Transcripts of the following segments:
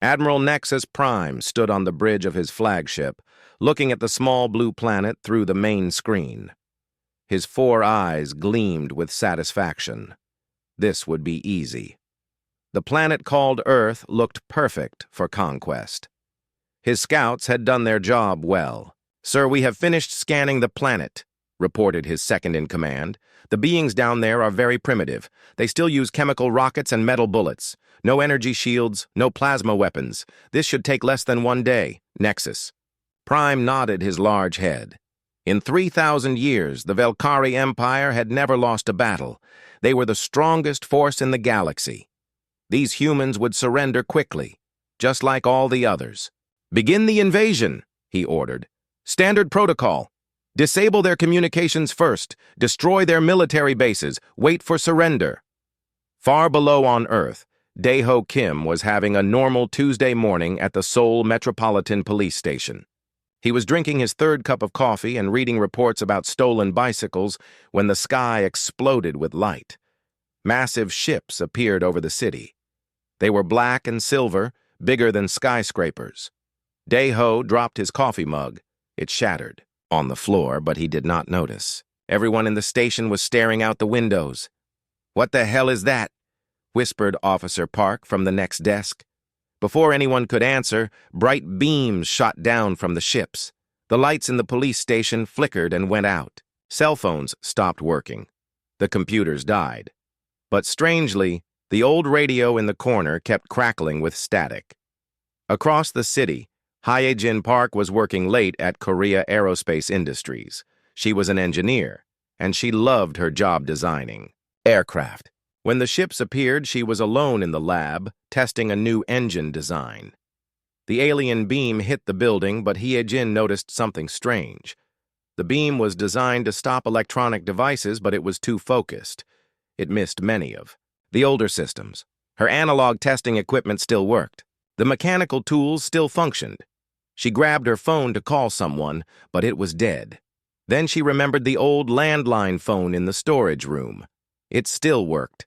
Admiral Nexus Prime stood on the bridge of his flagship, looking at the small blue planet through the main screen. His 4 eyes gleamed with satisfaction. This would be easy. The planet called Earth looked perfect for conquest. His scouts had done their job well. "Sir, we have finished scanning the planet," reported his second-in-command. "The beings down there are very primitive. They still use chemical rockets and metal bullets. No energy shields, no plasma weapons. This should take less than 1 day, Nexus." Prime nodded his large head. In 3,000 years, the Velkari Empire had never lost a battle. They were the strongest force in the galaxy. These humans would surrender quickly, just like all the others. "Begin the invasion," he ordered. "Standard protocol. Disable their communications first, destroy their military bases, wait for surrender." Far below on Earth, Daeho Kim was having a normal Tuesday morning at the Seoul Metropolitan Police Station. He was drinking his 3rd cup of coffee and reading reports about stolen bicycles when the sky exploded with light. Massive ships appeared over the city. They were black and silver, bigger than skyscrapers. Daeho dropped his coffee mug. It shattered on the floor, but he did not notice. Everyone in the station was staring out the windows. "What the hell is that?" whispered Officer Park from the next desk. Before anyone could answer, bright beams shot down from the ships. The lights in the police station flickered and went out. Cell phones stopped working. The computers died. But strangely, the old radio in the corner kept crackling with static. Across the city, Hyejin Park was working late at Korea Aerospace Industries. She was an engineer, and she loved her job designing aircraft. When the ships appeared, she was alone in the lab, testing a new engine design. The alien beam hit the building, but Hyejin noticed something strange. The beam was designed to stop electronic devices, but it was too focused. It missed many of the older systems. Her analog testing equipment still worked. The mechanical tools still functioned. She grabbed her phone to call someone, but it was dead. Then she remembered the old landline phone in the storage room. It still worked.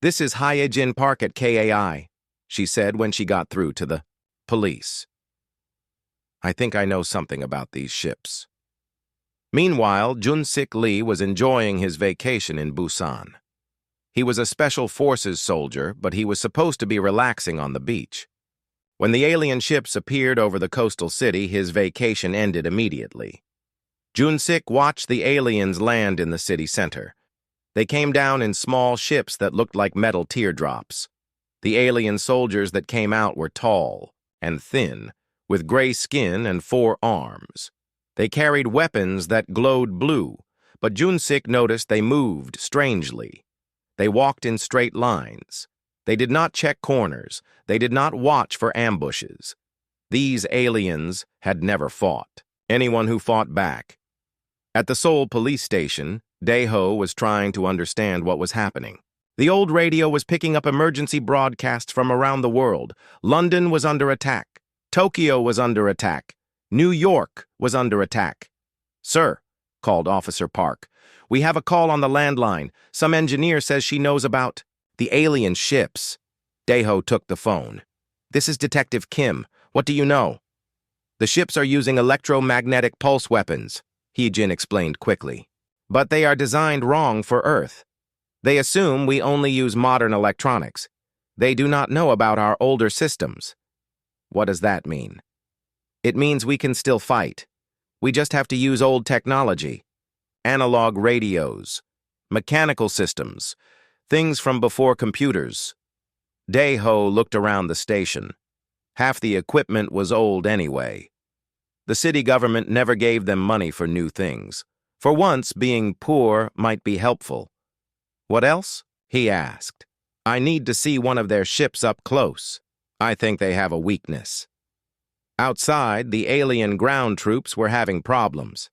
"This is Hyejin Park at KAI," she said when she got through to the police. "I think I know something about these ships." Meanwhile, Jun-Sik Lee was enjoying his vacation in Busan. He was a Special Forces soldier, but he was supposed to be relaxing on the beach. When the alien ships appeared over the coastal city, his vacation ended immediately. Jun-Sik watched the aliens land in the city center. They came down in small ships that looked like metal teardrops. The alien soldiers that came out were tall and thin, with gray skin and 4 arms. They carried weapons that glowed blue, but Jun-Sik noticed they moved strangely. They walked in straight lines. They did not check corners. They did not watch for ambushes. These aliens had never fought. Anyone who fought back. At the Seoul police station, Daeho was trying to understand what was happening. The old radio was picking up emergency broadcasts from around the world. London was under attack. Tokyo was under attack. New York was under attack. "Sir," called Officer Park, "we have a call on the landline. Some engineer says she knows about the alien ships." Daeho took the phone. "This is Detective Kim. What do you know?" "The ships are using electromagnetic pulse weapons," Hyejin explained quickly. "But they are designed wrong for Earth. They assume we only use modern electronics. They do not know about our older systems." "What does that mean?" "It means we can still fight. We just have to use old technology. Analog radios, mechanical systems, things from before computers." Daeho looked around the station. Half the equipment was old anyway. The city government never gave them money for new things. For once, being poor might be helpful. "What else?" he asked. "I need to see one of their ships up close. I think they have a weakness." Outside, the alien ground troops were having problems.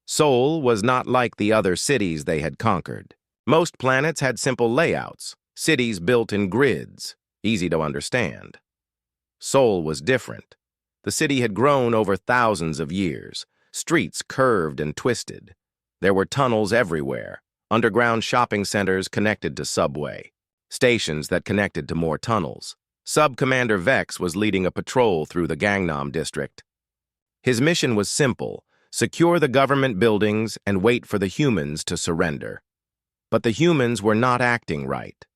Seoul was not like the other cities they had conquered. Most planets had simple layouts, cities built in grids, easy to understand. Seoul was different. The city had grown over thousands of years. Streets curved and twisted. There were tunnels everywhere, underground shopping centers connected to subway, stations that connected to more tunnels. Sub-Commander Vex was leading a patrol through the Gangnam district. His mission was simple: secure the government buildings and wait for the humans to surrender. But the humans were not acting right.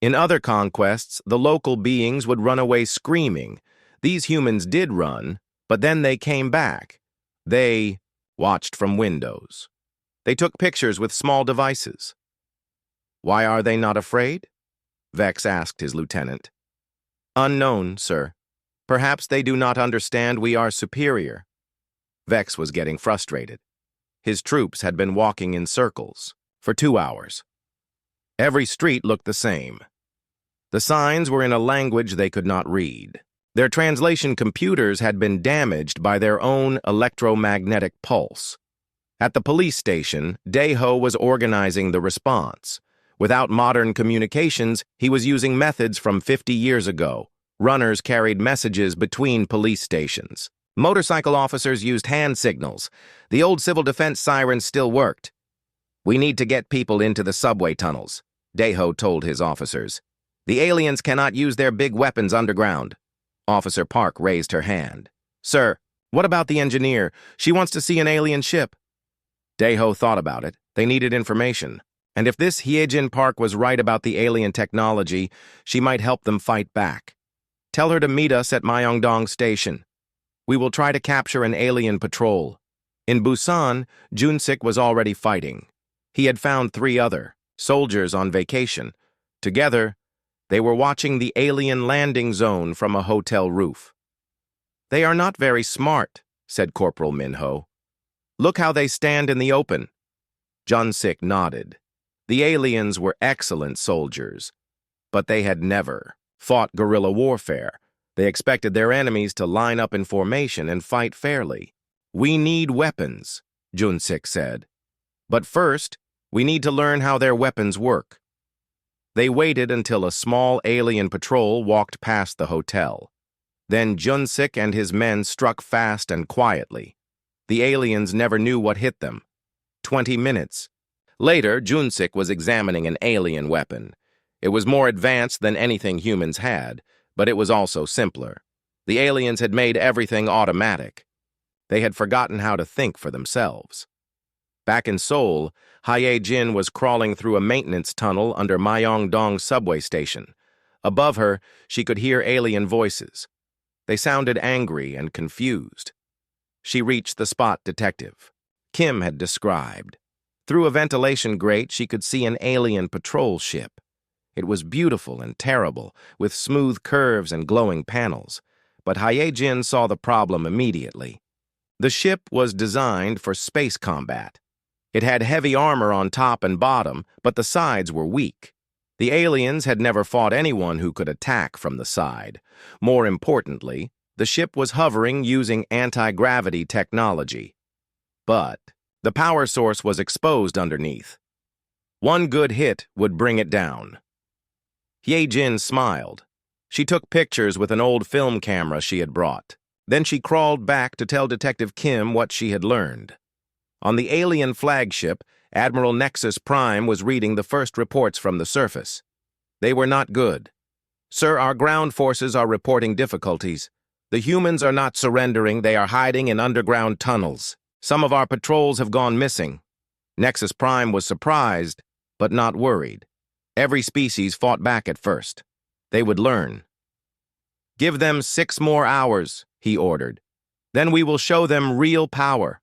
In other conquests, the local beings would run away screaming. These humans did run, but then they came back. They watched from windows. They took pictures with small devices. "Why are they not afraid?" Vex asked his lieutenant. "Unknown, sir. Perhaps they do not understand we are superior." Vex was getting frustrated. His troops had been walking in circles for 2 hours. Every street looked the same. The signs were in a language they could not read. Their translation computers had been damaged by their own electromagnetic pulse. At the police station, Daeho was organizing the response. Without modern communications, he was using methods from 50 years ago. Runners carried messages between police stations. Motorcycle officers used hand signals. The old civil defense sirens still worked. "We need to get people into the subway tunnels," Daeho told his officers. "The aliens cannot use their big weapons underground." Officer Park raised her hand. "Sir, what about the engineer? She wants to see an alien ship." Daeho thought about it. They needed information. And if this Hyejin Park was right about the alien technology, she might help them fight back. "Tell her to meet us at Myeongdong Station. We will try to capture an alien patrol." In Busan, Junsik was already fighting. He had found 3 other soldiers on vacation. Together, they were watching the alien landing zone from a hotel roof. "They are not very smart," said Corporal Minho. "Look how they stand in the open." Junsik nodded. The aliens were excellent soldiers, but they had never fought guerrilla warfare. They expected their enemies to line up in formation and fight fairly. "We need weapons," Junsik said. "But first, we need to learn how their weapons work." They waited until a small alien patrol walked past the hotel. Then Junsik and his men struck fast and quietly. The aliens never knew what hit them. 20 minutes. Later, Junsik was examining an alien weapon. It was more advanced than anything humans had, but it was also simpler. The aliens had made everything automatic. They had forgotten how to think for themselves. Back in Seoul, Hyejin was crawling through a maintenance tunnel under Myeongdong subway station. Above her, she could hear alien voices. They sounded angry and confused. She reached the spot detective Kim had described. Through a ventilation grate, she could see an alien patrol ship. It was beautiful and terrible, with smooth curves and glowing panels. But Hyejin saw the problem immediately. The ship was designed for space combat. It had heavy armor on top and bottom, but the sides were weak. The aliens had never fought anyone who could attack from the side. More importantly, the ship was hovering using anti-gravity technology. But the power source was exposed underneath. One good hit would bring it down. Hyejin smiled. She took pictures with an old film camera she had brought. Then she crawled back to tell Detective Kim what she had learned. On the alien flagship, Admiral Nexus Prime was reading the first reports from the surface. They were not good. "Sir, our ground forces are reporting difficulties. The humans are not surrendering, they are hiding in underground tunnels. Some of our patrols have gone missing." Nexus Prime was surprised, but not worried. Every species fought back at first. They would learn. "Give them 6 more hours," he ordered. "Then we will show them real power."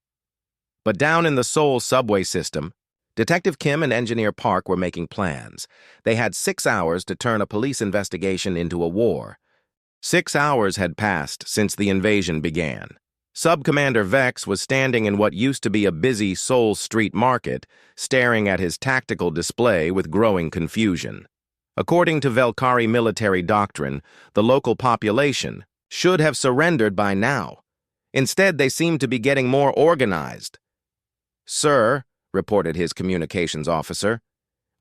But down in the Seoul subway system, Detective Kim and Engineer Park were making plans. They had 6 hours to turn a police investigation into a war. 6 hours had passed since the invasion began. Sub-Commander Vex was standing in what used to be a busy Seoul street market, staring at his tactical display with growing confusion. According to Velkari military doctrine, the local population should have surrendered by now. Instead, they seemed to be getting more organized. "Sir," reported his communications officer,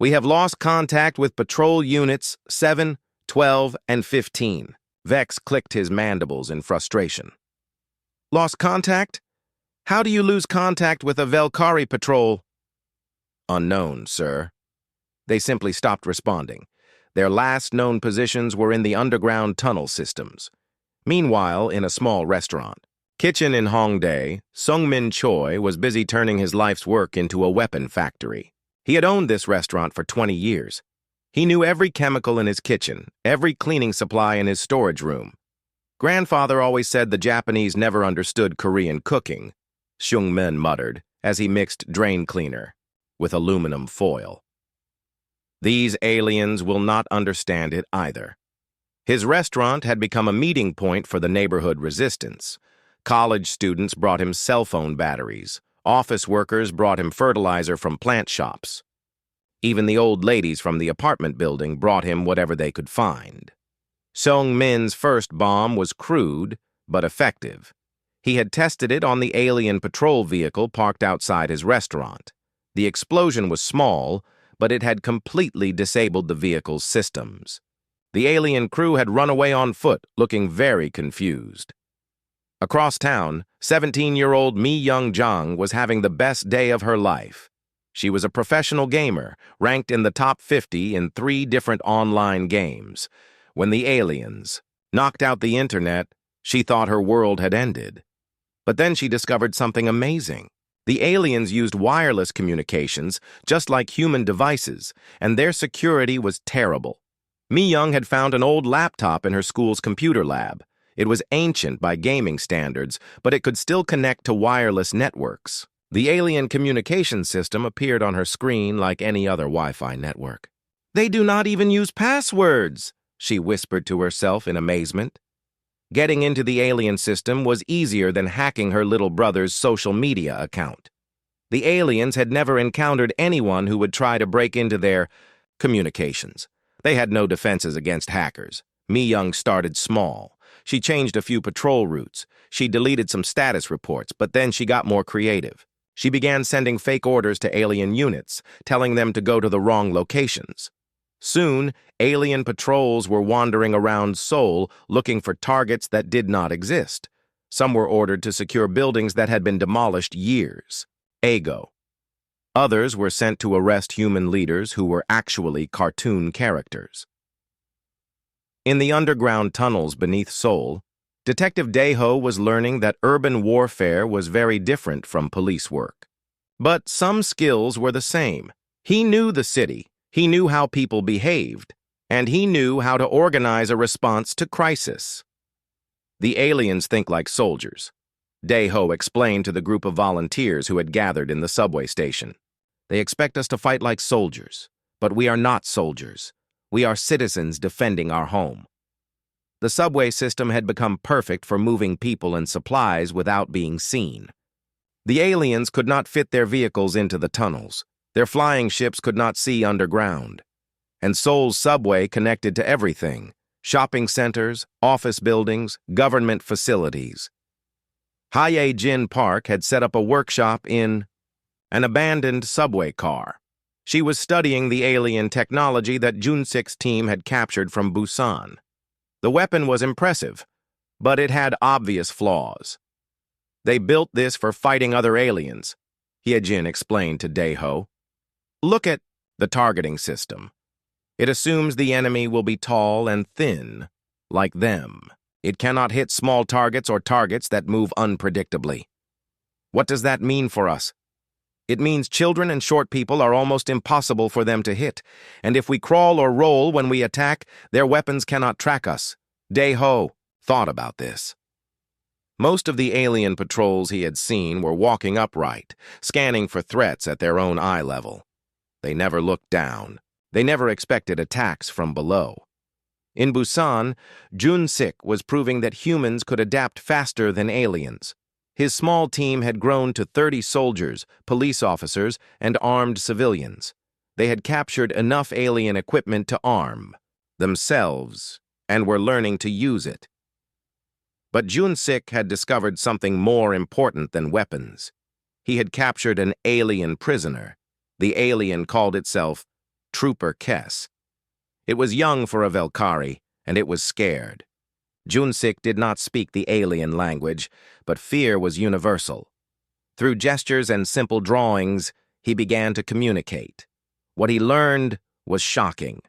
"we have lost contact with patrol units 7, 12, and 15. Vex clicked his mandibles in frustration. "Lost contact? How do you lose contact with a Velkari patrol?" "Unknown, sir." They simply stopped responding. Their last known positions were in the underground tunnel systems. Meanwhile, in a small restaurant, kitchen in Hongdae, Sungmin Choi was busy turning his life's work into a weapon factory. He had owned this restaurant for 20 years. He knew every chemical in his kitchen, every cleaning supply in his storage room. Grandfather always said the Japanese never understood Korean cooking, Sungmin muttered as he mixed drain cleaner with aluminum foil. These aliens will not understand it either. His restaurant had become a meeting point for the neighborhood resistance. College students brought him cell phone batteries. Office workers brought him fertilizer from plant shops. Even the old ladies from the apartment building brought him whatever they could find. Sung Min's first bomb was crude, but effective. He had tested it on the alien patrol vehicle parked outside his restaurant. The explosion was small, but it had completely disabled the vehicle's systems. The alien crew had run away on foot, looking very confused. Across town, 17-year-old Mi Young-jang was having the best day of her life. She was a professional gamer, ranked in the top 50 in 3 different online games. When the aliens knocked out the internet, she thought her world had ended. But then she discovered something amazing. The aliens used wireless communications, just like human devices, and their security was terrible. Mi Young had found an old laptop in her school's computer lab. It was ancient by gaming standards, but it could still connect to wireless networks. The alien communication system appeared on her screen like any other Wi-Fi network. "They do not even use passwords," she whispered to herself in amazement. Getting into the alien system was easier than hacking her little brother's social media account. The aliens had never encountered anyone who would try to break into their communications. They had no defenses against hackers. Mi Young started small. She changed a few patrol routes. She deleted some status reports, but then she got more creative. She began sending fake orders to alien units, telling them to go to the wrong locations. Soon, alien patrols were wandering around Seoul looking for targets that did not exist. Some were ordered to secure buildings that had been demolished years ago. Others were sent to arrest human leaders who were actually cartoon characters. In the underground tunnels beneath Seoul, Detective Dae-ho was learning that urban warfare was very different from police work. But some skills were the same. He knew the city. He knew how people behaved, and he knew how to organize a response to crisis. "The aliens think like soldiers," Dae-ho explained to the group of volunteers who had gathered in the subway station. "They expect us to fight like soldiers, but we are not soldiers. We are citizens defending our home." The subway system had become perfect for moving people and supplies without being seen. The aliens could not fit their vehicles into the tunnels. Their flying ships could not see underground. And Seoul's subway connected to everything: shopping centers, office buildings, government facilities. Hye-jin Park had set up a workshop in an abandoned subway car. She was studying the alien technology that Jun-sik's team had captured from Busan. The weapon was impressive, but it had obvious flaws. "They built this for fighting other aliens," Hye-jin explained to Dae-ho. "Look at the targeting system. It assumes the enemy will be tall and thin, like them. It cannot hit small targets or targets that move unpredictably. What does that mean for us? It means children and short people are almost impossible for them to hit, and if we crawl or roll when we attack, their weapons cannot track us." Dae-ho thought about this. Most of the alien patrols he had seen were walking upright, scanning for threats at their own eye level. They never looked down. They never expected attacks from below. In Busan, Jun-sik was proving that humans could adapt faster than aliens. His small team had grown to 30 soldiers, police officers, and armed civilians. They had captured enough alien equipment to arm themselves and were learning to use it. But Jun-sik had discovered something more important than weapons. He had captured an alien prisoner. The alien called itself Trooper Kess. It was young for a Valkyrie, and it was scared. Jun-sik did not speak the alien language, but fear was universal. Through gestures and simple drawings, he began to communicate. What he learned was shocking.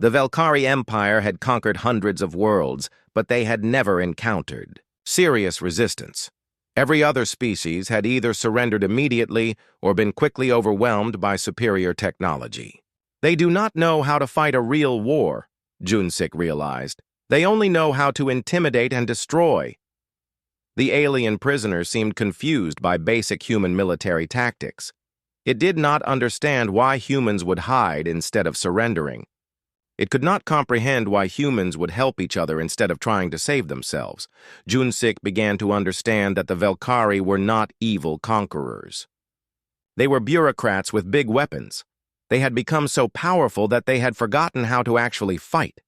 The Velkari Empire had conquered hundreds of worlds, but they had never encountered serious resistance. Every other species had either surrendered immediately or been quickly overwhelmed by superior technology. They do not know how to fight a real war, Junsik realized. They only know how to intimidate and destroy. The alien prisoner seemed confused by basic human military tactics. It did not understand why humans would hide instead of surrendering. It could not comprehend why humans would help each other instead of trying to save themselves. Junsik began to understand that the Velkari were not evil conquerors. They were bureaucrats with big weapons. They had become so powerful that they had forgotten how to actually fight.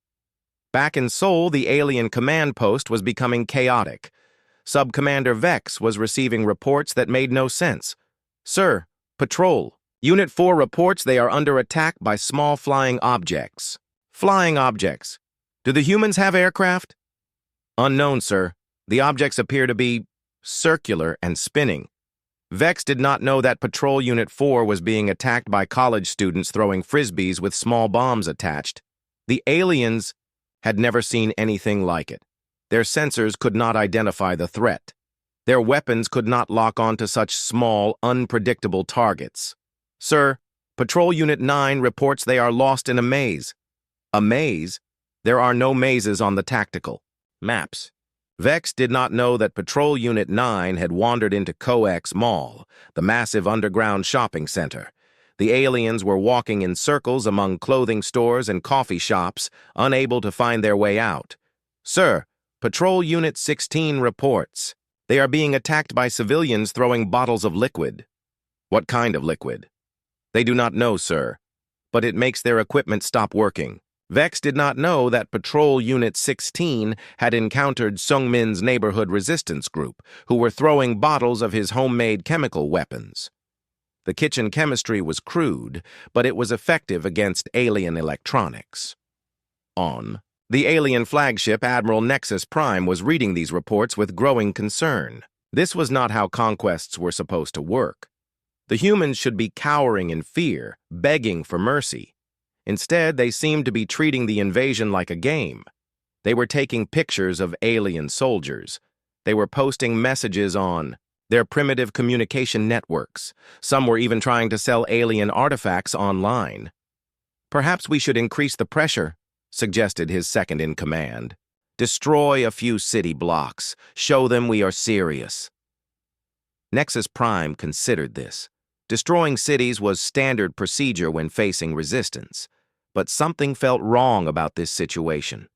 Back in Seoul, the alien command post was becoming chaotic. Sub-Commander Vex was receiving reports that made no sense. "Sir, Patrol, Unit 4 reports they are under attack by small flying objects." Flying objects. Do the humans have aircraft? Unknown, sir. The objects appear to be circular and spinning. Vex did not know that Patrol Unit 4 was being attacked by college students throwing frisbees with small bombs attached. The aliens had never seen anything like it. Their sensors could not identify the threat. Their weapons could not lock onto such small, unpredictable targets. Sir, Patrol Unit 9 reports they are lost in a maze. A maze? There are no mazes on the tactical maps. Vex did not know that Patrol Unit 9 had wandered into Coex Mall, the massive underground shopping center. The aliens were walking in circles among clothing stores and coffee shops, unable to find their way out. Sir, Patrol Unit 16 reports. They are being attacked by civilians throwing bottles of liquid. What kind of liquid? They do not know, sir, but it makes their equipment stop working. Vex did not know that Patrol Unit 16 had encountered Sungmin's neighborhood resistance group, who were throwing bottles of his homemade chemical weapons. The kitchen chemistry was crude, but it was effective against alien electronics. The alien flagship Admiral Nexus Prime was reading these reports with growing concern. This was not how conquests were supposed to work. The humans should be cowering in fear, begging for mercy. Instead, they seemed to be treating the invasion like a game. They were taking pictures of alien soldiers. They were posting messages on their primitive communication networks. Some were even trying to sell alien artifacts online. Perhaps we should increase the pressure, suggested his second-in-command. Destroy a few city blocks. Show them we are serious. Nexus Prime considered this. Destroying cities was standard procedure when facing resistance. But something felt wrong about this situation.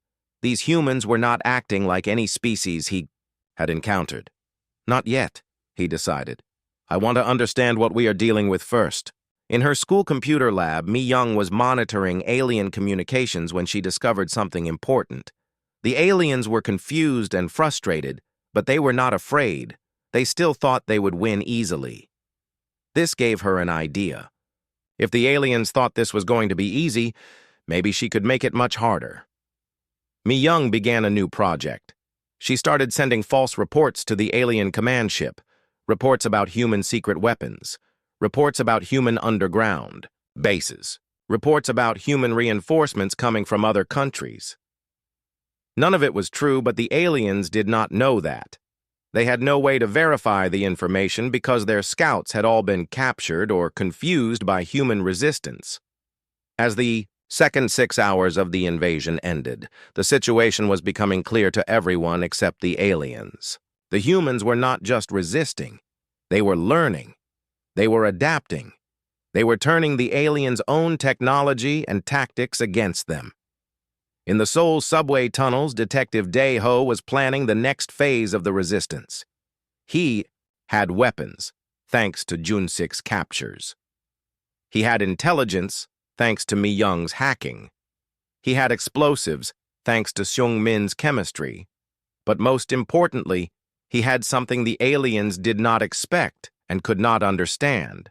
These humans were not acting like any species he had encountered. Not yet, he decided. I want to understand what we are dealing with first. In her school computer lab, Mi-young was monitoring alien communications when she discovered something important. The aliens were confused and frustrated, but they were not afraid. They still thought they would win easily. This gave her an idea. If the aliens thought this was going to be easy, maybe she could make it much harder. Mi-young began a new project. She started sending false reports to the alien command ship, reports about human secret weapons, reports about human underground bases, reports about human reinforcements coming from other countries. None of it was true, but the aliens did not know that. They had no way to verify the information because their scouts had all been captured or confused by human resistance. As the second 6 hours of the invasion ended, the situation was becoming clear to everyone except the aliens. The humans were not just resisting. They were learning. They were adapting. They were turning the aliens' own technology and tactics against them. In the Seoul subway tunnels, Detective Dae-ho was planning the next phase of the resistance. He had weapons, thanks to Junsik's captures. He had intelligence, thanks to Mi-young's hacking. He had explosives, thanks to Sungmin's chemistry. But most importantly, he had something the aliens did not expect and could not understand.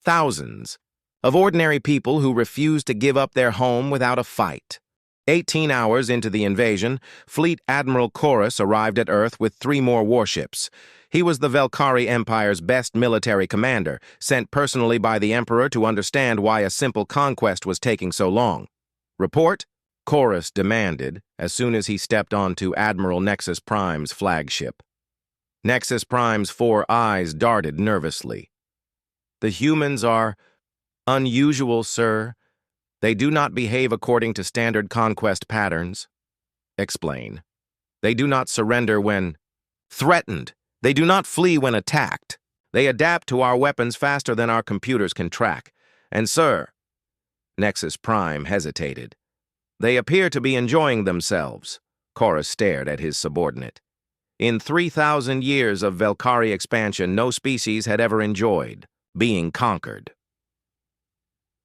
Thousands of ordinary people who refused to give up their home without a fight. 18 hours into the invasion, Fleet Admiral Chorus arrived at Earth with 3 more warships. He was the Velkari Empire's best military commander, sent personally by the Emperor to understand why a simple conquest was taking so long. Report, Chorus demanded as soon as he stepped onto Admiral Nexus Prime's flagship. Nexus Prime's 4 eyes darted nervously. "The humans are unusual, sir. They do not behave according to standard conquest patterns." "Explain." "They do not surrender when threatened. They do not flee when attacked. They adapt to our weapons faster than our computers can track. And, sir," Nexus Prime hesitated, "they appear to be enjoying themselves." Chorus stared at his subordinate. In 3,000 years of Velkari expansion, no species had ever enjoyed being conquered.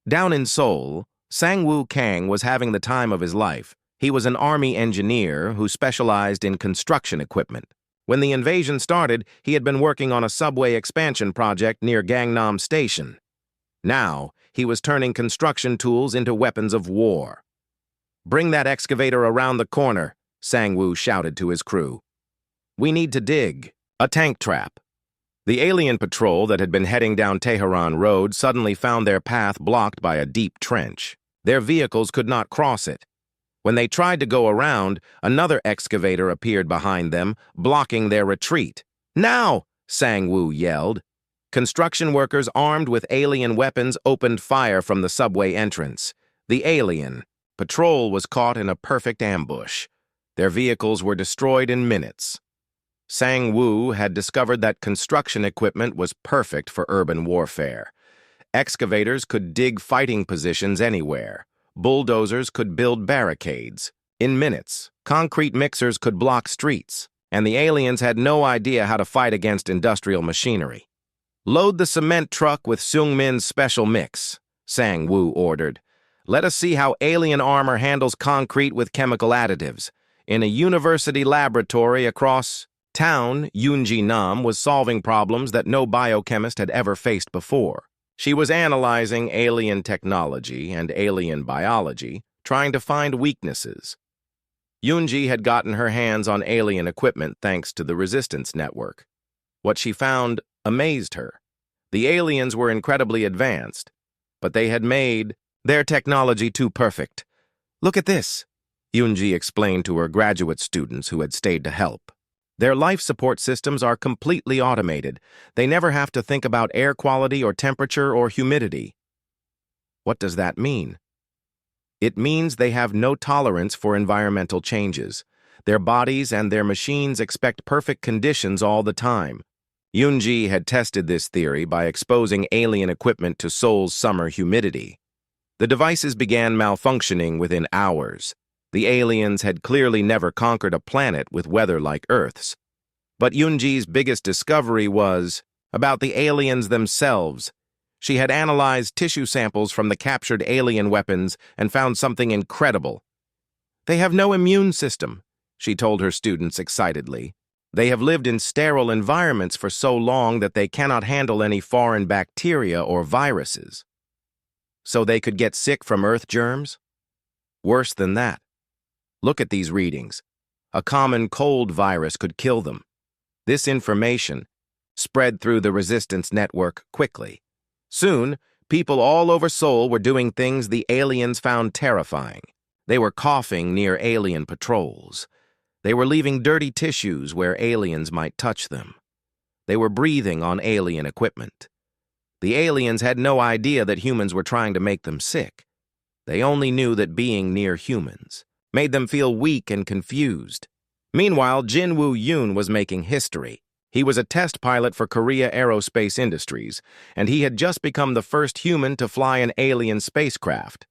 Down in Seoul, Sang-Woo Kang was having the time of his life. He was an army engineer who specialized in construction equipment. When the invasion started, he had been working on a subway expansion project near Gangnam Station. Now, he was turning construction tools into weapons of war. "Bring that excavator around the corner," Sang-Woo shouted to his crew. "We need to dig a tank trap." The alien patrol that had been heading down Tehran Road suddenly found their path blocked by a deep trench. Their vehicles could not cross it. When they tried to go around, another excavator appeared behind them, blocking their retreat. "Now!" Sang-Woo yelled. Construction workers armed with alien weapons opened fire from the subway entrance. The alien patrol was caught in a perfect ambush. Their vehicles were destroyed in minutes. Sang-Woo had discovered that construction equipment was perfect for urban warfare. Excavators could dig fighting positions anywhere. Bulldozers could build barricades. In minutes, concrete mixers could block streets, and the aliens had no idea how to fight against industrial machinery. "Load the cement truck with Seung-Min's special mix," Sang-Woo ordered. "Let us see how alien armor handles concrete with chemical additives." In a university laboratory across town, Yoonji Nam was solving problems that no biochemist had ever faced before. She was analyzing alien technology and alien biology, trying to find weaknesses. Yoonji had gotten her hands on alien equipment thanks to the Resistance Network. What she found amazed her. The aliens were incredibly advanced, but they had made their technology too perfect. "Look at this," Yoonji explained to her graduate students who had stayed to help. "Their life support systems are completely automated. They never have to think about air quality or temperature or humidity." "What does that mean?" "It means they have no tolerance for environmental changes. Their bodies and their machines expect perfect conditions all the time." Yoonji had tested this theory by exposing alien equipment to Seoul's summer humidity. The devices began malfunctioning within hours. The aliens had clearly never conquered a planet with weather like Earth's. But Yoonji's biggest discovery was about the aliens themselves. She had analyzed tissue samples from the captured alien weapons and found something incredible. "They have no immune system," she told her students excitedly. "They have lived in sterile environments for so long that they cannot handle any foreign bacteria or viruses." "So they could get sick from Earth germs?" "Worse than that. Look at these readings. A common cold virus could kill them." This information spread through the Resistance Network quickly. Soon, people all over Seoul were doing things the aliens found terrifying. They were coughing near alien patrols. They were leaving dirty tissues where aliens might touch them. They were breathing on alien equipment. The aliens had no idea that humans were trying to make them sick. They only knew that being near humans made them feel weak and confused. Meanwhile, Jin-Woo Yoon was making history. He was a test pilot for Korea Aerospace Industries, and he had just become the first human to fly an alien spacecraft.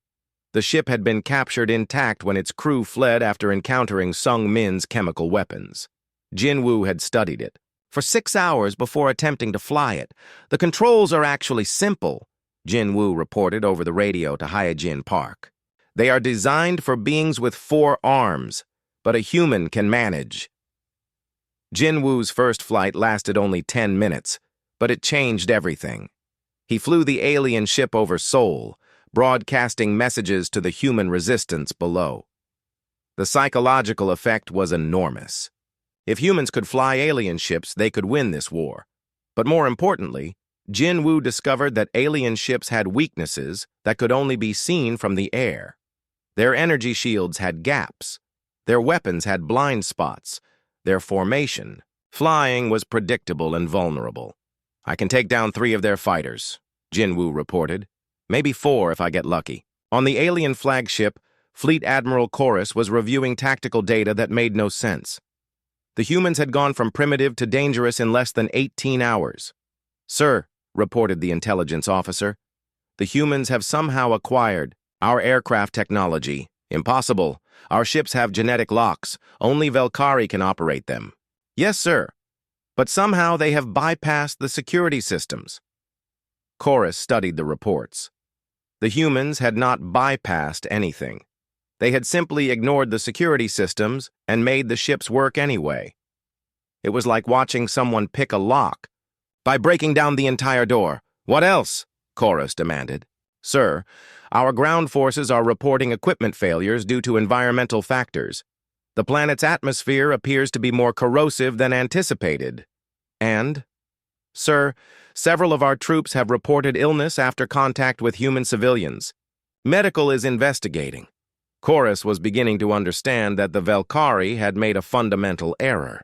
The ship had been captured intact when its crew fled after encountering Seung-Min's chemical weapons. Jin-Woo had studied it for 6 hours before attempting to fly it. "The controls are actually simple," Jin-Woo reported over the radio to Hyejin Park. "They are designed for beings with 4 arms, but a human can manage." Jin-Woo's first flight lasted only 10 minutes, but it changed everything. He flew the alien ship over Seoul, broadcasting messages to the human resistance below. The psychological effect was enormous. If humans could fly alien ships, they could win this war. But more importantly, Jin-Woo discovered that alien ships had weaknesses that could only be seen from the air. Their energy shields had gaps. Their weapons had blind spots. Their formation, flying, was predictable and vulnerable. "I can take down 3 of their fighters," Jinwoo reported. "Maybe 4 if I get lucky." On the alien flagship, Fleet Admiral Chorus was reviewing tactical data that made no sense. The humans had gone from primitive to dangerous in less than 18 hours. "Sir," reported the intelligence officer, "the humans have somehow acquired our aircraft technology. Impossible. Our ships have genetic locks. Only Velkari can operate them." "Yes, sir. But somehow they have bypassed the security systems." Chorus studied the reports. The humans had not bypassed anything. They had simply ignored the security systems and made the ships work anyway. It was like watching someone pick a lock. "By breaking down the entire door." "What else?" Chorus demanded. "Sir, our ground forces are reporting equipment failures due to environmental factors. The planet's atmosphere appears to be more corrosive than anticipated. And, sir, several of our troops have reported illness after contact with human civilians. Medical is investigating." Chorus was beginning to understand that the Velkari had made a fundamental error.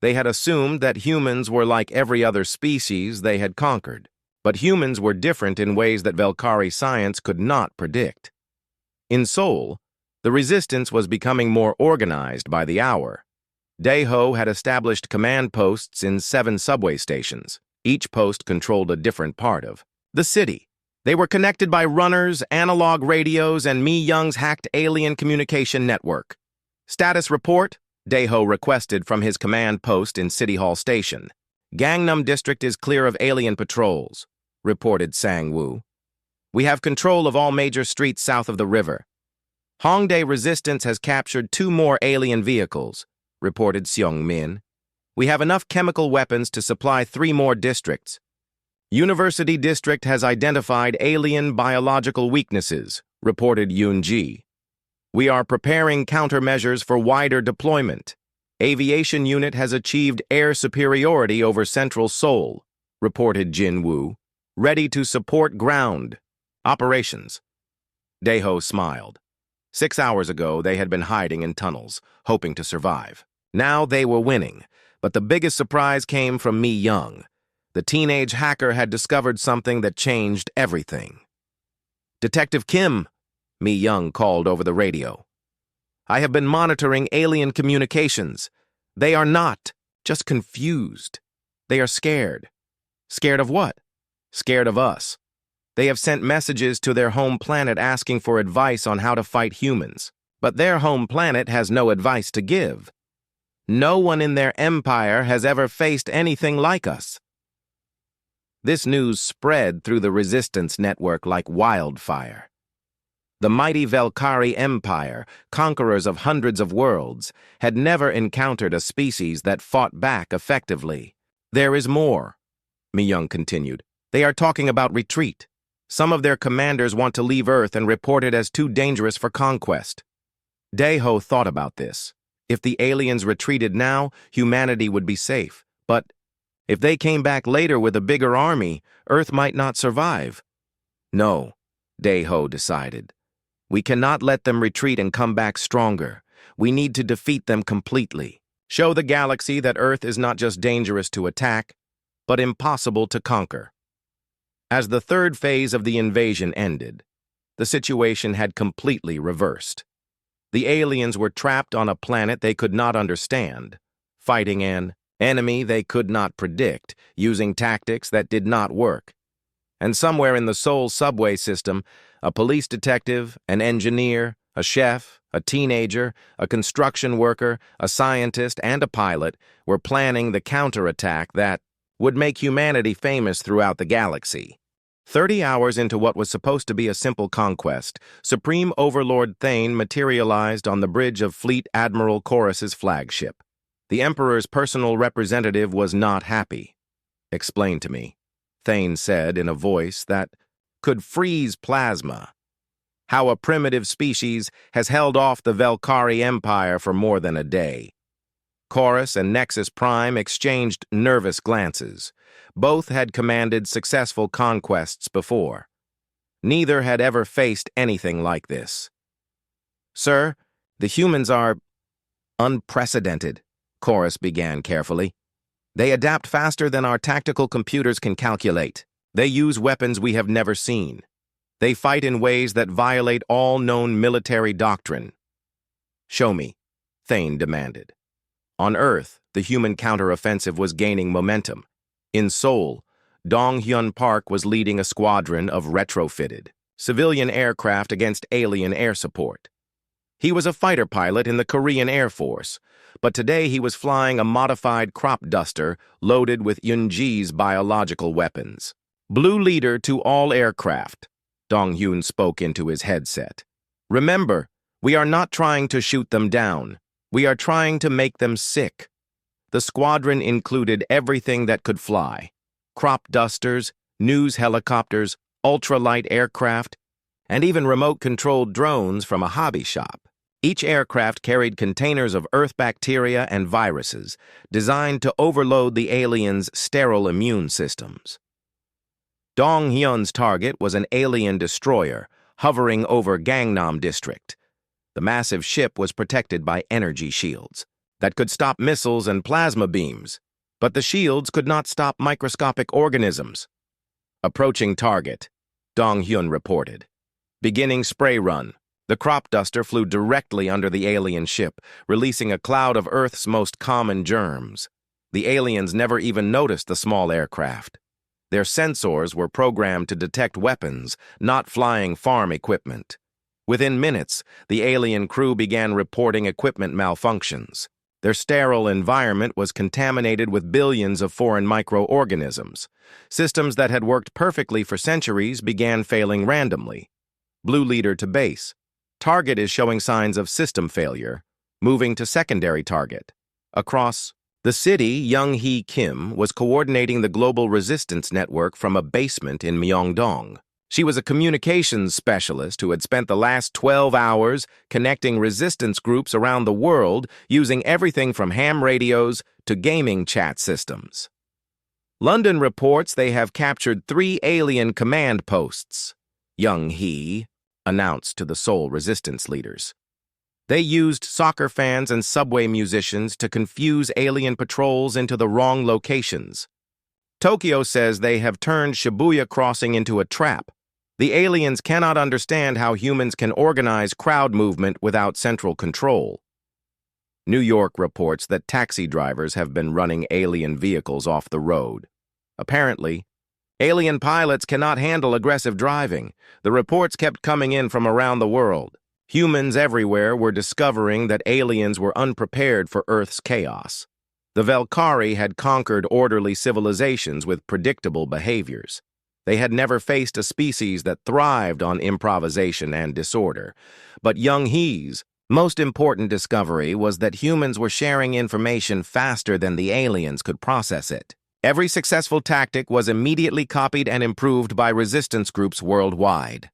They had assumed that humans were like every other species they had conquered. But humans were different in ways that Velkari science could not predict. In Seoul, the resistance was becoming more organized by the hour. Daeho had established command posts in 7 subway stations. Each post controlled a different part of the city. They were connected by runners, analog radios, and Mi Young's hacked alien communication network. "Status report," Daeho requested from his command post in City Hall Station. "Gangnam District is clear of alien patrols," reported Sang-woo. "We have control of all major streets south of the river. Hongdae Resistance has captured 2 more alien vehicles," reported Seong-min. "We have enough chemical weapons to supply 3 more districts. University District has identified alien biological weaknesses," reported Yoon-ji. "We are preparing countermeasures for wider deployment. Aviation Unit has achieved air superiority over Central Seoul," reported Jinwoo. "Ready to support ground operations." Daeho smiled. 6 hours ago, they had been hiding in tunnels, hoping to survive. Now they were winning, but the biggest surprise came from Mi Young. The teenage hacker had discovered something that changed everything. "Detective Kim," Mi Young called over the radio. "I have been monitoring alien communications. They are not just confused. They are scared." "Scared of what?" "Scared of us. They have sent messages to their home planet asking for advice on how to fight humans. But their home planet has no advice to give. No one in their empire has ever faced anything like us." This news spread through the resistance network like wildfire. The mighty Velkari Empire, conquerors of hundreds of worlds, had never encountered a species that fought back effectively. "There is more," Mi Young continued. "They are talking about retreat. Some of their commanders want to leave Earth and report it as too dangerous for conquest." Daeho thought about this. If the aliens retreated now, humanity would be safe. But if they came back later with a bigger army, Earth might not survive. "No," Daeho decided. "We cannot let them retreat and come back stronger. We need to defeat them completely. Show the galaxy that Earth is not just dangerous to attack, but impossible to conquer." As the 3rd phase of the invasion ended, the situation had completely reversed. The aliens were trapped on a planet they could not understand, fighting an enemy they could not predict, using tactics that did not work. And somewhere in the Seoul subway system, a police detective, an engineer, a chef, a teenager, a construction worker, a scientist, and a pilot were planning the counterattack that would make humanity famous throughout the galaxy. 30 hours into what was supposed to be a simple conquest, Supreme Overlord Thane materialized on the bridge of Fleet Admiral Chorus's flagship. The Emperor's personal representative was not happy. "Explain to me," Thane said in a voice that could freeze plasma, "how a primitive species has held off the Velkari Empire for more than a day." Chorus and Nexus Prime exchanged nervous glances. Both had commanded successful conquests before. Neither had ever faced anything like this. Sir, the humans are unprecedented, Chorus began carefully. They adapt faster than our tactical computers can calculate. They use weapons we have never seen. They fight in ways that violate all known military doctrine. Show me, Thane demanded. On Earth, the human counteroffensive was gaining momentum. In Seoul, Dong-hyun Park was leading a squadron of retrofitted civilian aircraft against alien air support. He was a fighter pilot in the Korean Air Force, but today he was flying a modified crop duster loaded with Yunji's biological weapons. Blue leader to all aircraft, Dong-hyun spoke into his headset. Remember, we are not trying to shoot them down. We are trying to make them sick. The squadron included everything that could fly. Crop dusters, news helicopters, ultralight aircraft, and even remote-controlled drones from a hobby shop. Each aircraft carried containers of Earth bacteria and viruses designed to overload the aliens' sterile immune systems. Dong-hyun's target was an alien destroyer hovering over Gangnam District. The massive ship was protected by energy shields that could stop missiles and plasma beams, but the shields could not stop microscopic organisms. Approaching target, Dong-hyun reported. Beginning spray run. The crop duster flew directly under the alien ship, releasing a cloud of Earth's most common germs. The aliens never even noticed the small aircraft. Their sensors were programmed to detect weapons, not flying farm equipment. Within minutes, the alien crew began reporting equipment malfunctions. Their sterile environment was contaminated with billions of foreign microorganisms. Systems that had worked perfectly for centuries began failing randomly. Blue leader to base. Target is showing signs of system failure. Moving to secondary target. Across the city, Young-hee Kim was coordinating the global resistance network from a basement in Myeongdong. She was a communications specialist who had spent the last 12 hours connecting resistance groups around the world using everything from ham radios to gaming chat systems. London reports they have captured 3 alien command posts, Young-hee announced to the Seoul resistance leaders. They used soccer fans and subway musicians to confuse alien patrols into the wrong locations. Tokyo says they have turned Shibuya Crossing into a trap. The aliens cannot understand how humans can organize crowd movement without central control. New York reports that taxi drivers have been running alien vehicles off the road. Apparently, alien pilots cannot handle aggressive driving. The reports kept coming in from around the world. Humans everywhere were discovering that aliens were unprepared for Earth's chaos. The Velkari had conquered orderly civilizations with predictable behaviors. They had never faced a species that thrived on improvisation and disorder. But Young-hee's most important discovery was that humans were sharing information faster than the aliens could process it. Every successful tactic was immediately copied and improved by resistance groups worldwide.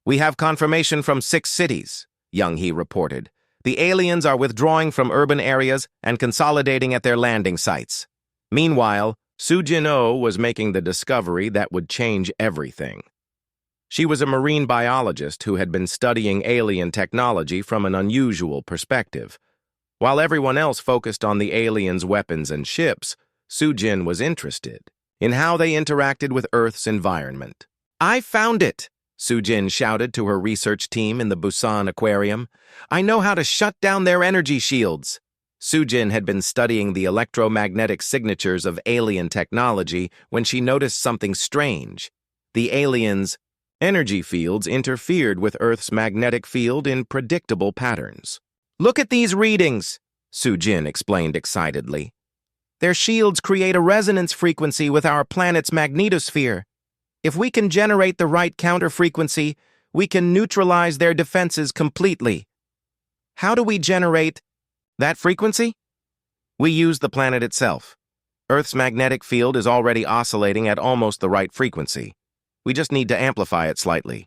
We have confirmation from 6 cities, Young-hee reported. The aliens are withdrawing from urban areas and consolidating at their landing sites. Meanwhile, Soo Jin-oh was making the discovery that would change everything. She was a marine biologist who had been studying alien technology from an unusual perspective. While everyone else focused on the aliens' weapons and ships, Soo Jin was interested in how they interacted with Earth's environment. I found it! Soo Jin shouted to her research team in the Busan Aquarium. I know how to shut down their energy shields. Soo Jin had been studying the electromagnetic signatures of alien technology when she noticed something strange. The aliens' energy fields interfered with Earth's magnetic field in predictable patterns. Look at these readings, Soo Jin explained excitedly. Their shields create a resonance frequency with our planet's magnetosphere. If we can generate the right counter-frequency, we can neutralize their defenses completely. How do we generate that frequency? We use the planet itself. Earth's magnetic field is already oscillating at almost the right frequency. We just need to amplify it slightly.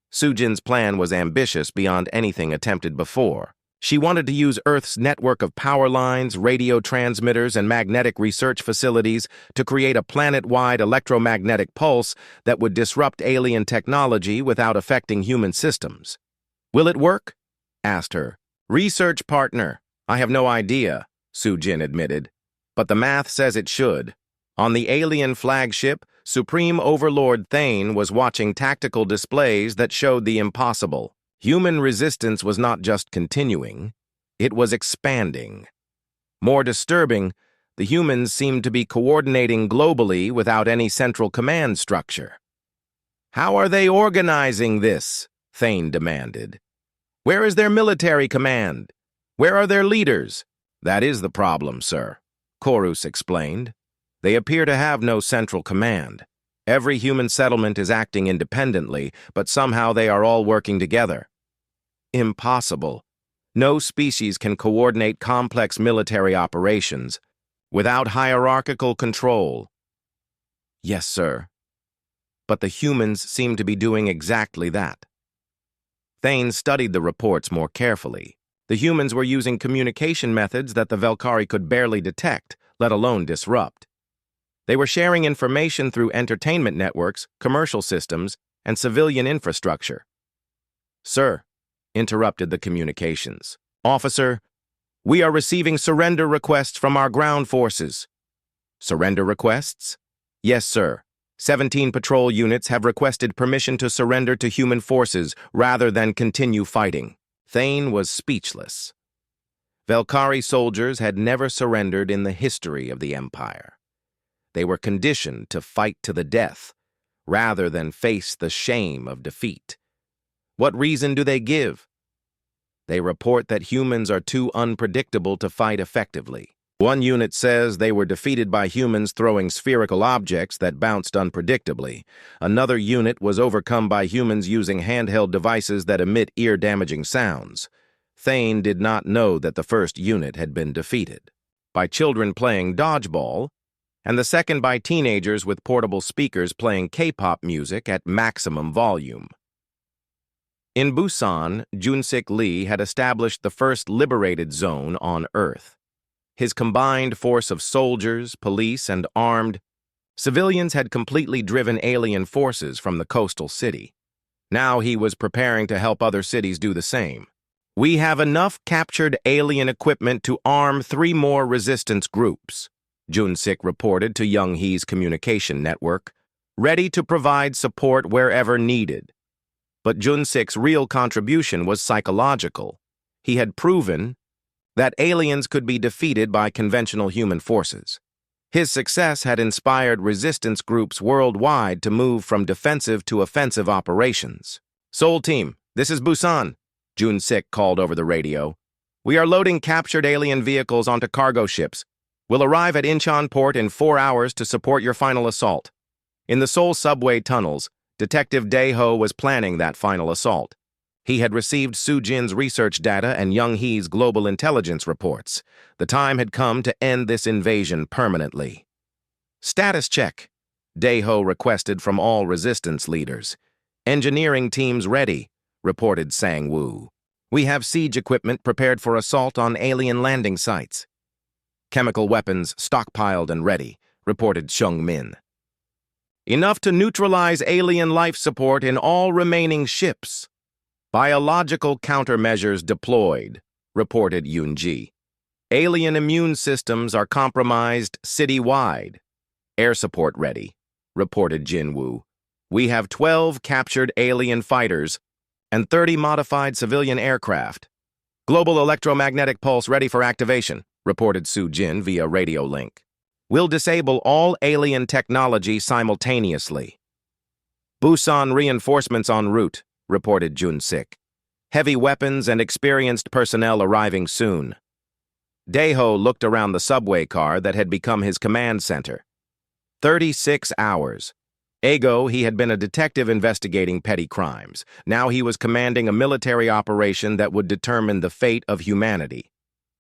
Soo Jin's plan was ambitious beyond anything attempted before. She wanted to use Earth's network of power lines, radio transmitters, and magnetic research facilities to create a planet-wide electromagnetic pulse that would disrupt alien technology without affecting human systems. Will it work? asked her. Research partner. I have no idea, Sujin admitted. But the math says it should. On the alien flagship, Supreme Overlord Thane was watching tactical displays that showed the impossible. Human resistance was not just continuing, it was expanding. More disturbing, the humans seemed to be coordinating globally without any central command structure. How are they organizing this? Thane demanded. Where is their military command? Where are their leaders? That is the problem, sir, Chorus explained. They appear to have no central command. Every human settlement is acting independently, but somehow they are all working together. Impossible. No species can coordinate complex military operations without hierarchical control. Yes, sir. But the humans seem to be doing exactly that. Thane studied the reports more carefully. The humans were using communication methods that the Velkari could barely detect, let alone disrupt. They were sharing information through entertainment networks, commercial systems, and civilian infrastructure. Sir, interrupted the communications. Officer, we are receiving surrender requests from our ground forces. Surrender requests? Yes, sir. 17 patrol units have requested permission to surrender to human forces rather than continue fighting. Thane was speechless. Velkari soldiers had never surrendered in the history of the Empire. They were conditioned to fight to the death, rather than face the shame of defeat. What reason do they give? They report that humans are too unpredictable to fight effectively. One unit says they were defeated by humans throwing spherical objects that bounced unpredictably. Another unit was overcome by humans using handheld devices that emit ear-damaging sounds. Thane did not know that the first unit had been defeated by children playing dodgeball, and the second by teenagers with portable speakers playing K-pop music at maximum volume. In Busan, Junsik Lee had established the first liberated zone on Earth. His combined force of soldiers, police, and armed civilians had completely driven alien forces from the coastal city. Now he was preparing to help other cities do the same. We have enough captured alien equipment to arm 3 more resistance groups, Junsik reported to Young Hee's communication network, ready to provide support wherever needed. But Junsik's real contribution was psychological. He had proven that aliens could be defeated by conventional human forces. His success had inspired resistance groups worldwide to move from defensive to offensive operations. Seoul Team, this is Busan, Junsik called over the radio. We are loading captured alien vehicles onto cargo ships. We'll arrive at Incheon Port in 4 hours to support your final assault. In the Seoul subway tunnels, Detective Dae-ho was planning that final assault. He had received Sujin's research data and Young Hee's global intelligence reports. The time had come to end this invasion permanently. Status check, Dae-ho requested from all resistance leaders. Engineering teams ready, reported Sang-woo. We have siege equipment prepared for assault on alien landing sites. Chemical weapons stockpiled and ready, reported Chung-min. Enough to neutralize alien life support in all remaining ships. Biological countermeasures deployed, reported Yoon-ji. Alien immune systems are compromised citywide. Air support ready, reported Jin-woo. We have 12 captured alien fighters and 30 modified civilian aircraft. Global electromagnetic pulse ready for activation, reported Sujin via radio link. We'll disable all alien technology simultaneously. Busan reinforcements en route, reported Junsik. Heavy weapons and experienced personnel arriving soon. Dae-ho looked around the subway car that had become his command center. 36 hours. Ago, he had been a detective investigating petty crimes. Now he was commanding a military operation that would determine the fate of humanity.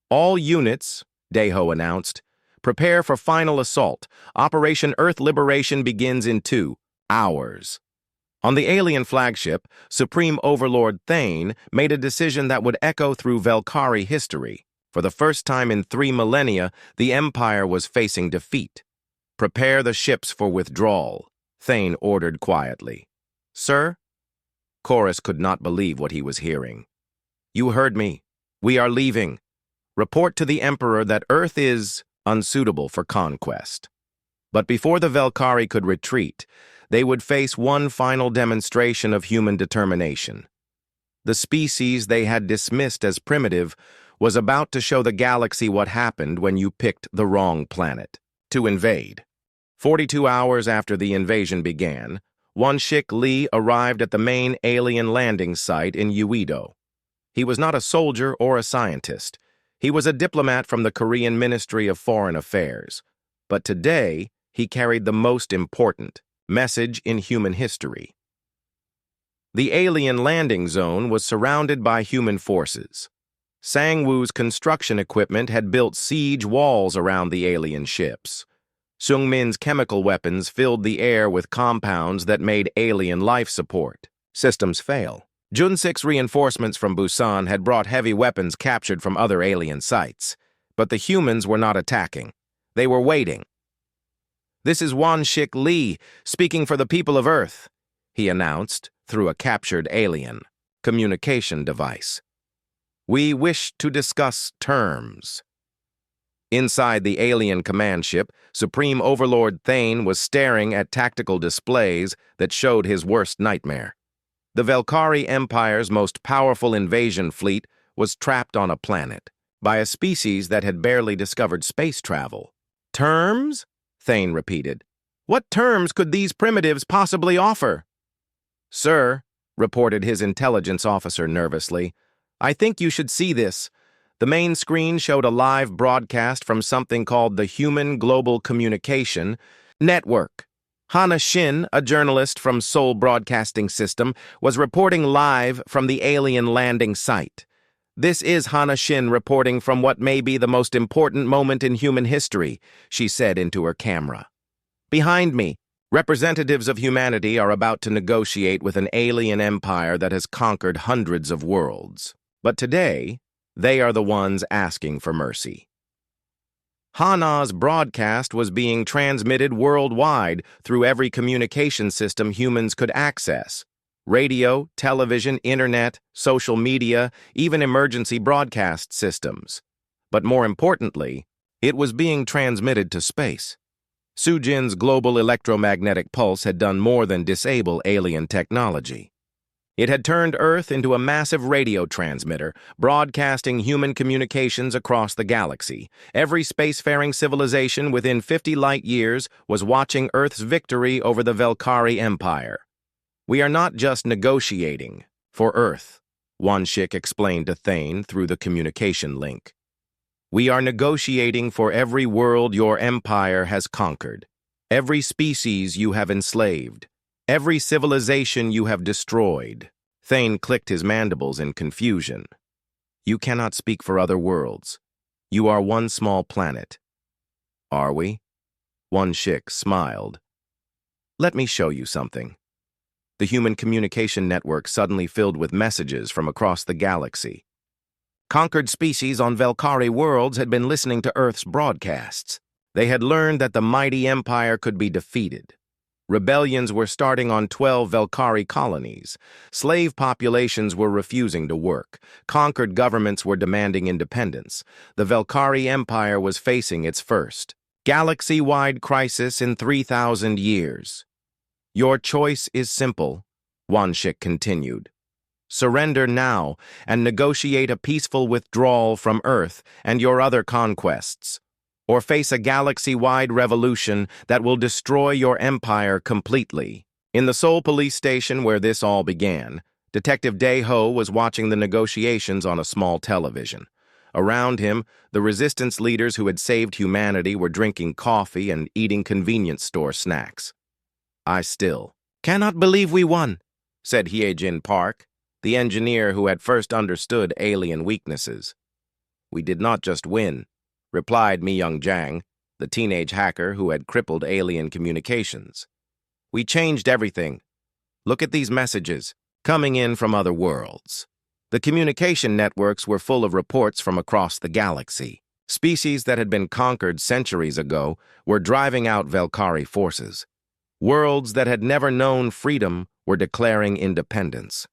All units, Dae-ho announced, prepare for final assault. Operation Earth Liberation begins in 2 hours. On the alien flagship, Supreme Overlord Thane made a decision that would echo through Velkari history. For the first time in 3 millennia, the Empire was facing defeat. Prepare the ships for withdrawal, Thane ordered quietly. Sir? Chorus could not believe what he was hearing. You heard me. We are leaving. Report to the Emperor that Earth is unsuitable for conquest. But before the Velkari could retreat, they would face one final demonstration of human determination. The species they had dismissed as primitive was about to show the galaxy what happened when you picked the wrong planet to invade. 42 hours after the invasion began, Wanshik Li arrived at the main alien landing site in Uido. He was not a soldier or a scientist. He was a diplomat from the Korean Ministry of Foreign Affairs. But today, he carried the most important message in human history. The alien landing zone was surrounded by human forces. Sangwoo's construction equipment had built siege walls around the alien ships. Seungmin's chemical weapons filled the air with compounds that made alien life support systems fail. Junsik's reinforcements from Busan had brought heavy weapons captured from other alien sites. But the humans were not attacking. They were waiting. "This is Wanshik Li, speaking for the people of Earth," he announced through a captured alien communication device. "We wish to discuss terms." Inside the alien command ship, Supreme Overlord Thane was staring at tactical displays that showed his worst nightmare. The Velkari Empire's most powerful invasion fleet was trapped on a planet by a species that had barely discovered space travel. "Terms?" Thane repeated. "What terms could these primitives possibly offer?" "Sir," reported his intelligence officer nervously, "I think you should see this." The main screen showed a live broadcast from something called the Human Global Communication Network. Hana Shin, a journalist from Seoul Broadcasting System, was reporting live from the alien landing site. "This is Hana Shin reporting from what may be the most important moment in human history," she said into her camera. "Behind me, representatives of humanity are about to negotiate with an alien empire that has conquered hundreds of worlds. But today, they are the ones asking for mercy." Hana's broadcast was being transmitted worldwide through every communication system humans could access: radio, television, internet, social media, even emergency broadcast systems. But more importantly, it was being transmitted to space. Sujin's global electromagnetic pulse had done more than disable alien technology. It had turned Earth into a massive radio transmitter, broadcasting human communications across the galaxy. Every spacefaring civilization within 50 light years was watching Earth's victory over the Velkari Empire. "We are not just negotiating for Earth," Wanshik explained to Thane through the communication link. "We are negotiating for every world your empire has conquered, every species you have enslaved, every civilization you have destroyed." Thane clicked his mandibles in confusion. "You cannot speak for other worlds. You are one small planet." "Are we?" Wanshik smiled. "Let me show you something." The human communication network suddenly filled with messages from across the galaxy. Conquered species on Velkari worlds had been listening to Earth's broadcasts. They had learned that the mighty empire could be defeated. Rebellions were starting on 12 Velkari colonies. Slave populations were refusing to work. Conquered governments were demanding independence. The Velkari Empire was facing its first galaxy-wide crisis in 3,000 years. "Your choice is simple," Wanshik continued. "Surrender now and negotiate a peaceful withdrawal from Earth and your other conquests, or face a galaxy-wide revolution that will destroy your empire completely." In the Seoul police station where this all began, Detective Dae-ho was watching the negotiations on a small television. Around him, the resistance leaders who had saved humanity were drinking coffee and eating convenience store snacks. "I still cannot believe we won," said Hyejin Park, the engineer who had first understood alien weaknesses. "We did not just win," replied Mi-young Jang, the teenage hacker who had crippled alien communications. "We changed everything. Look at these messages coming in from other worlds." The communication networks were full of reports from across the galaxy. Species that had been conquered centuries ago were driving out Velkari forces. Worlds that had never known freedom were declaring independence.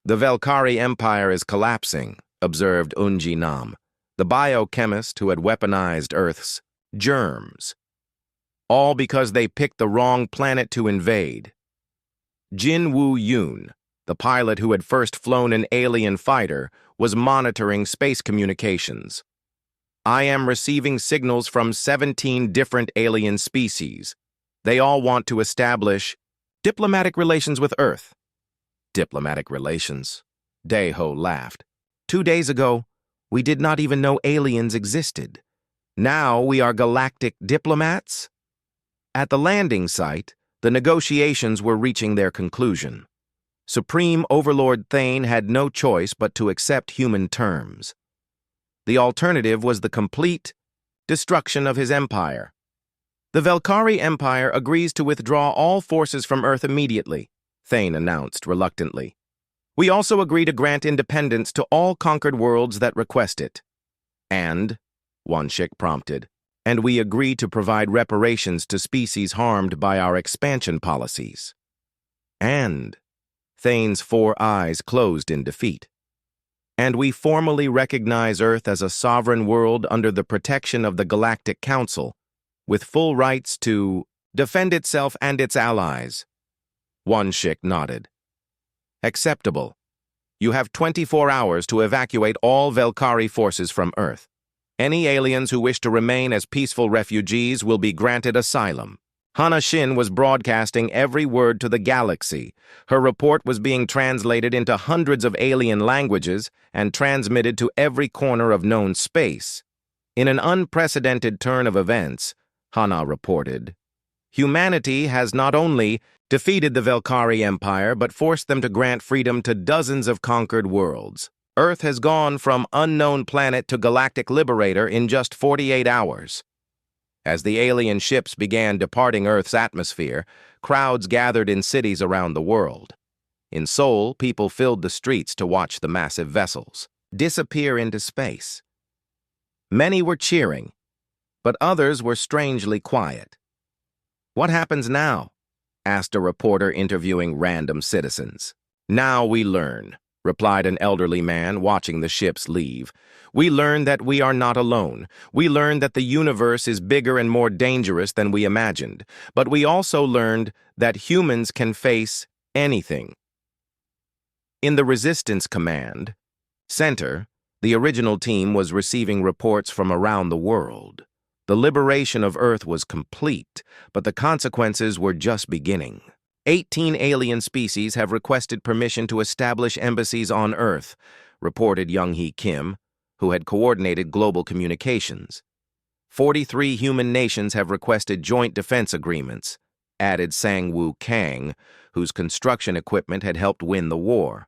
The Velkari Empire is collapsing, observed Unji Nam, the biochemist who had weaponized Earth's germs. All because they picked the wrong planet to invade. Jin Woo Yoon, the pilot who had first flown an alien fighter, was monitoring space communications. I am receiving signals from 17 different alien species. They all want to establish diplomatic relations with Earth. Diplomatic relations? Daeho laughed. 2 days ago, we did not even know aliens existed. Now we are galactic diplomats? At the landing site, the negotiations were reaching their conclusion. Supreme Overlord Thane had no choice but to accept human terms. The alternative was the complete destruction of his empire. The Velkari Empire agrees to withdraw all forces from Earth immediately, Thane announced reluctantly. We also agree to grant independence to all conquered worlds that request it. And, Wanshik prompted, and we agree to provide reparations to species harmed by our expansion policies. And, Thane's 4 eyes closed in defeat. And we formally recognize Earth as a sovereign world under the protection of the Galactic Council, with full rights to defend itself and its allies. Wanshik nodded. Acceptable. You have 24 hours to evacuate all Velkari forces from Earth. Any aliens who wish to remain as peaceful refugees will be granted asylum. Hana Shin was broadcasting every word to the galaxy. Her report was being translated into hundreds of alien languages and transmitted to every corner of known space. In an unprecedented turn of events, Hana reported, humanity has not only defeated the Velkari Empire but forced them to grant freedom to dozens of conquered worlds. Earth has gone from unknown planet to galactic liberator in just 48 hours. As the alien ships began departing Earth's atmosphere, crowds gathered in cities around the world. In Seoul, people filled the streets to watch the massive vessels disappear into space. Many were cheering, but others were strangely quiet. What happens now? Asked a reporter interviewing random citizens. Now we learn, replied an elderly man watching the ships leave. We learn that we are not alone. We learn that the universe is bigger and more dangerous than we imagined. But we also learned that humans can face anything. In the Resistance Command Center, the original team was receiving reports from around the world. The liberation of Earth was complete, but the consequences were just beginning. 18 alien species have requested permission to establish embassies on Earth, reported Young-hee Kim, who had coordinated global communications. 43 human nations have requested joint defense agreements, added Sang-woo Kang, whose construction equipment had helped win the war.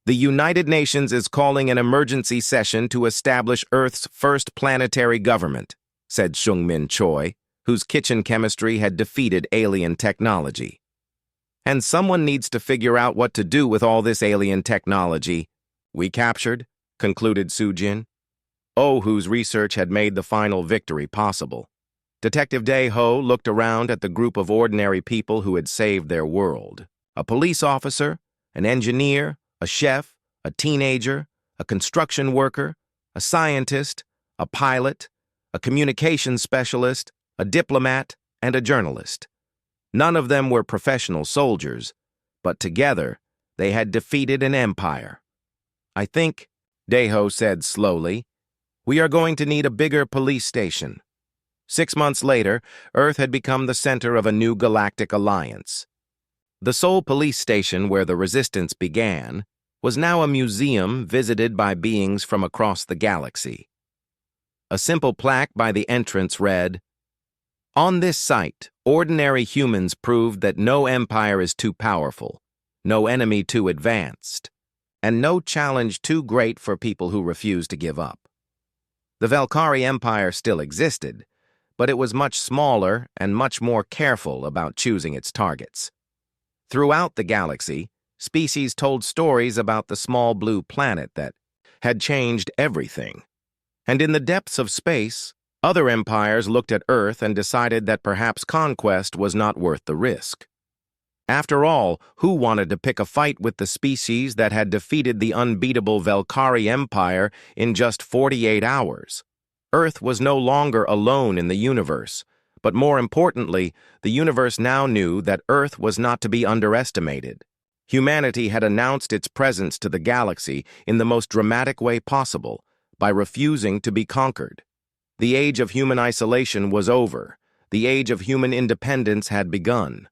The United Nations is calling an emergency session to establish Earth's first planetary government, said Seung-min Choi, whose kitchen chemistry had defeated alien technology. And someone needs to figure out what to do with all this alien technology we captured, concluded Soo-jin. Oh, whose research had made the final victory possible. Detective Dae-ho looked around at the group of ordinary people who had saved their world. A police officer, an engineer, a chef, a teenager, a construction worker, a scientist, a pilot, a communications specialist, a diplomat, and a journalist. None of them were professional soldiers, but together they had defeated an empire. I think, Dae-ho said slowly, we are going to need a bigger police station. 6 months later, Earth had become the center of a new galactic alliance. The Seoul police station where the resistance began was now a museum visited by beings from across the galaxy. A simple plaque by the entrance read, on this site, ordinary humans proved that no empire is too powerful, no enemy too advanced, and no challenge too great for people who refuse to give up. The Velkari Empire still existed, but it was much smaller and much more careful about choosing its targets. Throughout the galaxy, species told stories about the small blue planet that had changed everything. And in the depths of space, other empires looked at Earth and decided that perhaps conquest was not worth the risk. After all, who wanted to pick a fight with the species that had defeated the unbeatable Velkari Empire in just 48 hours? Earth was no longer alone in the universe, but more importantly, the universe now knew that Earth was not to be underestimated. Humanity had announced its presence to the galaxy in the most dramatic way possible, by refusing to be conquered. The age of human isolation was over. The age of human independence had begun.